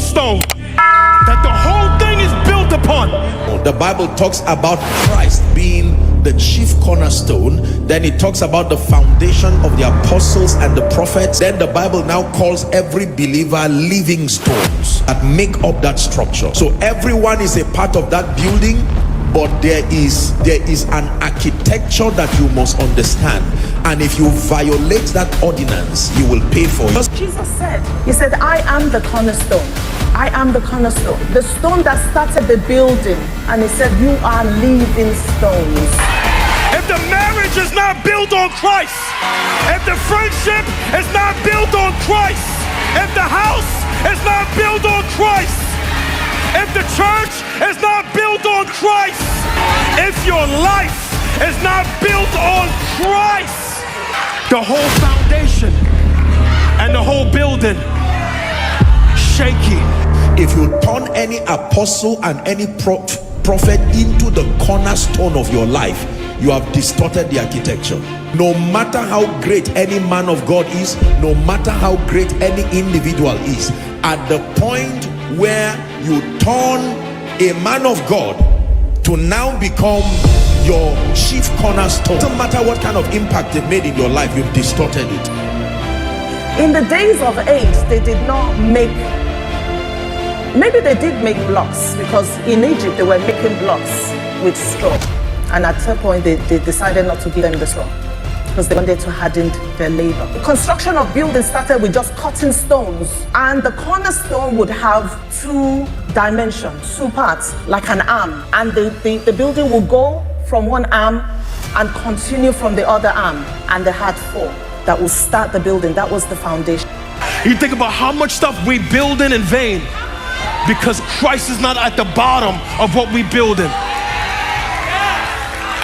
cornerstone that the whole thing is built upon. The Bible talks about Christ being the chief cornerstone. Then it talks about the foundation of the apostles and the prophets. Then the Bible now calls every believer living stones that make up that structure. So everyone is a part of that building, but there is an architecture that you must understand. And if you violate that ordinance, you will pay for it. Jesus said, he said, I am the cornerstone. I am the cornerstone. The stone that started the building. And he said, you are living stones. If the marriage is not built on Christ, if the friendship is not built on Christ, if the house is not built on Christ, if the church is not built on Christ, if your life is not built on Christ, the whole foundation and the whole building shaky. If you turn any apostle and any prophet into the cornerstone of your life, you have distorted the architecture. No matter how great any man of God is, no matter how great any individual is, at the point where you turn a man of God to now become your chief cornerstone, doesn't matter what kind of impact they've made in your life, you've distorted it. In the days of age, they did not make, maybe they did make blocks, because in Egypt they were making blocks with straw, and at some point they decided not to give them the straw because they wanted to harden their labor. The construction of buildings started with just cutting stones, and the cornerstone would have two dimensions, two parts, like an arm, and the building would go from one arm and continue from the other arm, and they had four that would start the building. That was the foundation. You think about how much stuff we build in vain because Christ is not at the bottom of what we build in.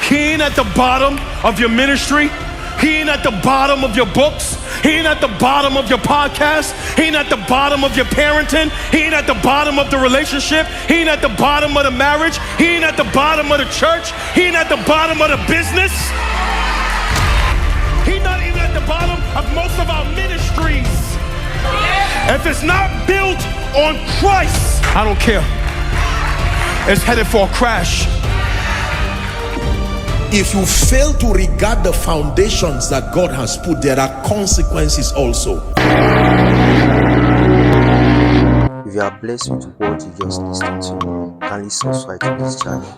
He ain't at the bottom of your ministry. He ain't at the bottom of your books. He ain't at the bottom of your podcast. He ain't at the bottom of your parenting. He ain't at the bottom of the relationship. He ain't at the bottom of the marriage. He ain't at the bottom of the church. He ain't at the bottom of the business. He's not even at the bottom of most of our ministries. If it's not built on Christ, I don't care. It's headed for a crash. If you fail to regard the foundations that God has put, there are consequences also. If you are blessed with what you just listened to, kindly subscribe to this channel.